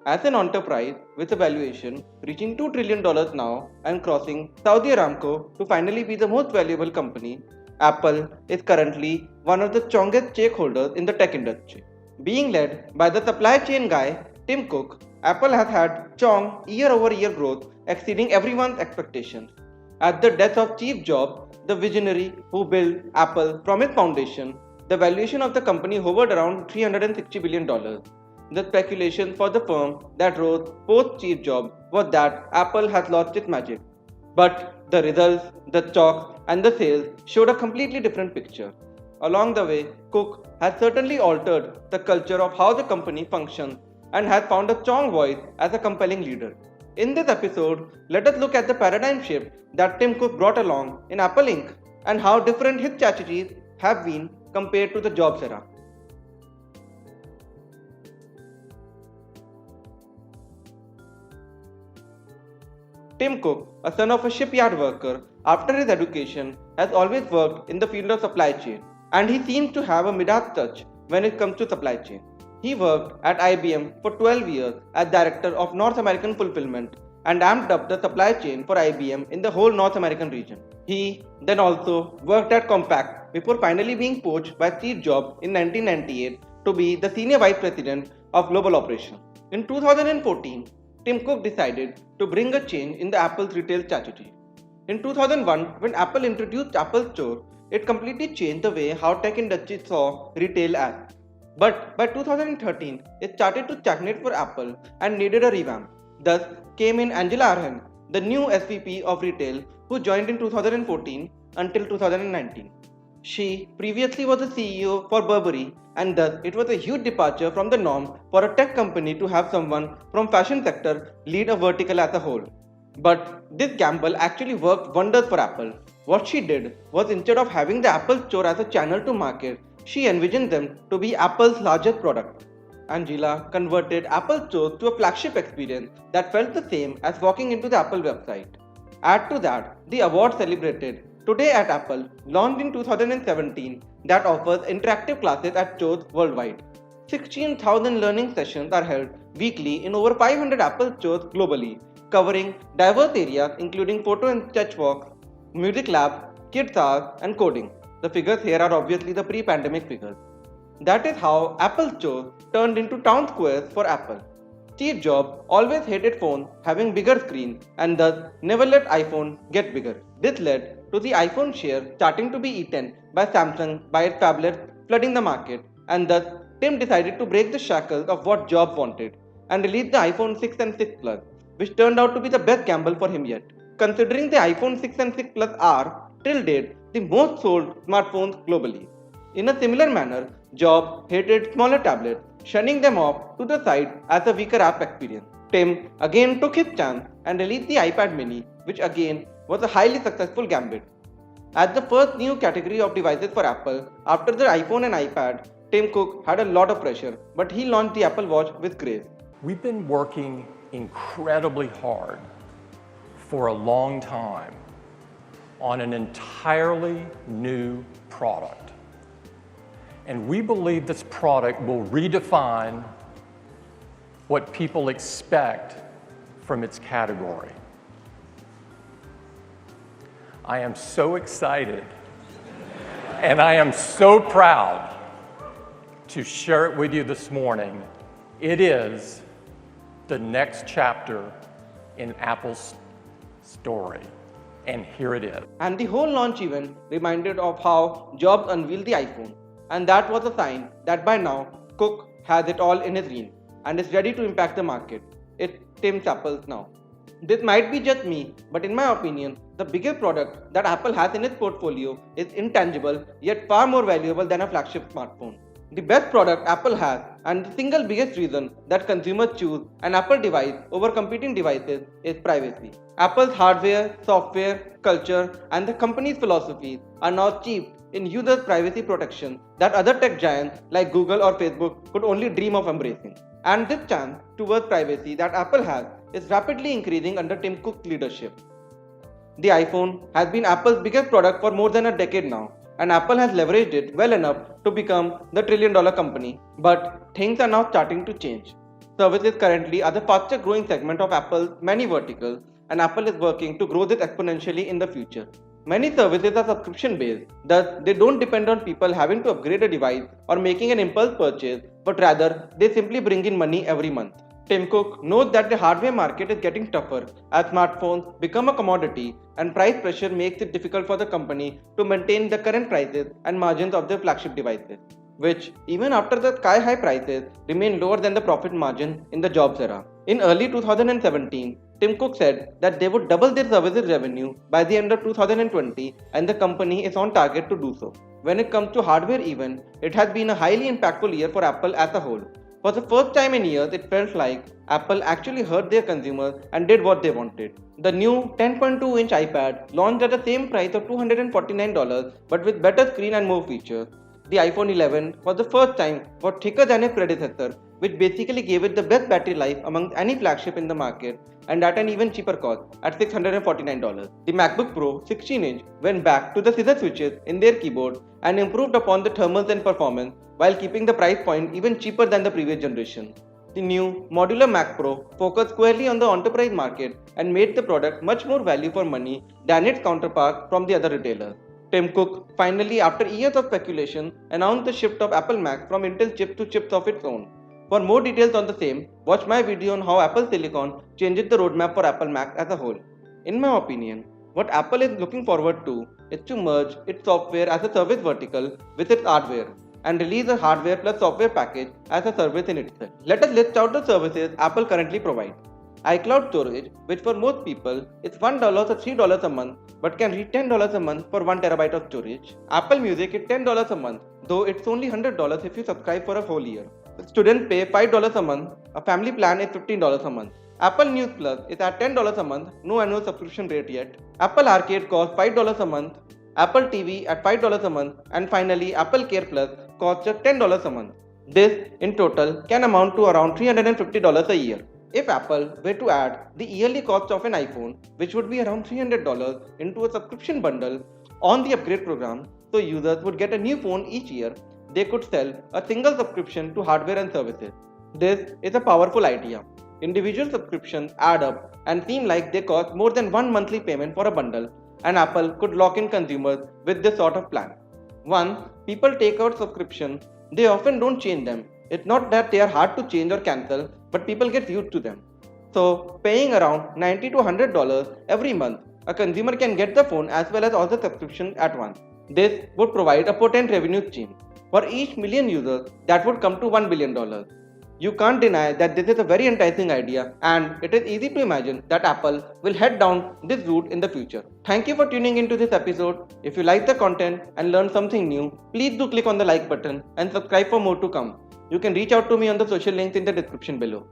As an enterprise with a valuation reaching $2 trillion now and crossing Saudi Aramco to finally be the most valuable company, Apple is currently one of the strongest stakeholders in the tech industry. Being led by the supply chain guy Tim Cook, Apple has had strong year-over-year growth exceeding everyone's expectations. At the death of Steve Jobs, the visionary who built Apple from its foundation, the valuation of the company hovered around $360 billion. The speculation for the firm that rose post Steve Jobs was that Apple has lost its magic. But the results, the stocks, and the sales showed a completely different picture. Along the way, Cook has certainly altered the culture of how the company functions and has found a strong voice as a compelling leader. In this episode, let us look at the paradigm shift that Tim Cook brought along in Apple Inc. and how different his strategies have been compared to the Jobs era. Tim Cook, a son of a shipyard worker, after his education has always worked in the field of supply chain, and he seems to have a Midas touch when it comes to supply chain. He worked at IBM for 12 years as Director of North American Fulfillment and amped up the supply chain for IBM in the whole North American region. He then also worked at Compaq before finally being poached by Steve Jobs in 1998 to be the Senior Vice President of Global Operations. In 2014, Tim Cook decided to bring a change in the Apple's retail strategy. In 2001, when Apple introduced Apple Store, it completely changed the way how tech industry saw retail ads. But by 2013, it started to stagnate for Apple and needed a revamp. Thus came in Angela Arhen, the new SVP of retail, who joined in 2014 until 2019. She previously was the CEO for Burberry, and thus it was a huge departure from the norm for a tech company to have someone from fashion sector lead a vertical as a whole. But this gamble actually worked wonders for Apple. What she did was, instead of having the Apple Store as a channel to market, she envisioned them to be Apple's largest product. Angela converted Apple Store to a flagship experience that felt the same as walking into the Apple website. Add to that the award celebrated Today at Apple, launched in 2017, that offers interactive classes at stores worldwide. 16,000 learning sessions are held weekly in over 500 Apple stores globally, covering diverse areas including photo and sketch walks, music labs, kids hours, and coding. The figures here are obviously the pre-pandemic figures. That is how Apple Store turned into town squares for Apple. Steve Jobs always hated phones having bigger screens and thus never let iPhone get bigger. This led to the iPhone share starting to be eaten by Samsung by its tablets flooding the market, and thus Tim decided to break the shackles of what Jobs wanted and release the iPhone 6 and 6 Plus, which turned out to be the best gamble for him yet. Considering the iPhone 6 and 6 Plus are, till date, the most sold smartphones globally. In a similar manner, Jobs hated smaller tablets, shunning them off to the side as a weaker app experience. Tim again took his chance and released the iPad mini, which again was a highly successful gambit. As the first new category of devices for Apple, after the iPhone and iPad, Tim Cook had a lot of pressure, but he launched the Apple Watch with grace. We've been working incredibly hard for a long time on an entirely new product. And we believe this product will redefine what people expect from its category. I am so excited and I am so proud to share it with you this morning. It is the next chapter in Apple's story, and here it is. And the whole launch event reminded of how Jobs unveiled the iPhone, and that was a sign that by now Cook has it all in his reign and is ready to impact the market. It's Tim's Apples now. This might be just me, but in my opinion, the biggest product that Apple has in its portfolio is intangible yet far more valuable than a flagship smartphone. The best product Apple has, and the single biggest reason that consumers choose an Apple device over competing devices, is privacy. Apple's hardware, software, culture, and the company's philosophies are now steeped in users' privacy protection that other tech giants like Google or Facebook could only dream of embracing. And this chance towards privacy that Apple has is rapidly increasing under Tim Cook's leadership. The iPhone has been Apple's biggest product for more than a decade now, and Apple has leveraged it well enough to become the trillion-dollar company. But things are now starting to change. Services currently are the fastest growing segment of Apple's many verticals, and Apple is working to grow this exponentially in the future. Many services are subscription based, thus, they don't depend on people having to upgrade a device or making an impulse purchase, but rather they simply bring in money every month. Tim Cook knows that the hardware market is getting tougher as smartphones become a commodity and price pressure makes it difficult for the company to maintain the current prices and margins of their flagship devices, which, even after the sky high prices, remain lower than the profit margin in the Jobs era. In early 2017, Tim Cook said that they would double their services revenue by the end of 2020, and the company is on target to do so. When it comes to hardware, even, it has been a highly impactful year for Apple as a whole. For the first time in years, it felt like Apple actually heard their consumers and did what they wanted. The new 10.2-inch iPad launched at the same price of $249 but with better screen and more features. The iPhone 11 for the first time was thicker than its predecessor, which basically gave it the best battery life among any flagship in the market and at an even cheaper cost at $649. The MacBook Pro 16-inch went back to the scissor switches in their keyboard and improved upon the thermals and performance while keeping the price point even cheaper than the previous generation. The new modular Mac Pro focused squarely on the enterprise market and made the product much more value for money than its counterparts from the other retailers. Tim Cook finally, after years of speculation, announced the shift of Apple Mac from Intel chips to chips of its own. For more details on the same, watch my video on how Apple Silicon changes the roadmap for Apple Mac as a whole. In my opinion, what Apple is looking forward to is to merge its software as a service vertical with its hardware and release a hardware plus software package as a service in itself. Let us list out the services Apple currently provides. iCloud storage, which for most people is $1 or $3 a month but can reach $10 a month for 1 terabyte of storage. Apple Music is $10 a month, though it's only $100 if you subscribe for a whole year. Students pay $5 a month, a family plan is $15 a month. Apple News Plus is at $10 a month, no annual subscription rate yet. Apple Arcade costs $5 a month, Apple TV at $5 a month, and finally Apple Care Plus costs just $10 a month. This, in total, can amount to around $350 a year. If Apple were to add the yearly cost of an iPhone, which would be around $300, into a subscription bundle on the upgrade program, so users would get a new phone each year, they could sell a single subscription to hardware and services. This is a powerful idea. Individual subscriptions add up and seem like they cost more than one monthly payment for a bundle, and Apple could lock in consumers with this sort of plan. Once people take out subscriptions, they often don't change them. It's not that they are hard to change or cancel, but people get used to them. So, paying around $90 to $100 every month, a consumer can get the phone as well as all the subscriptions at once. This would provide a potent revenue stream. For each million users, that would come to $1 billion. You can't deny that this is a very enticing idea, and it is easy to imagine that Apple will head down this route in the future. Thank you for tuning into this episode. If you like the content and learned something new, please do click on the like button and subscribe for more to come. You can reach out to me on the social links in the description below.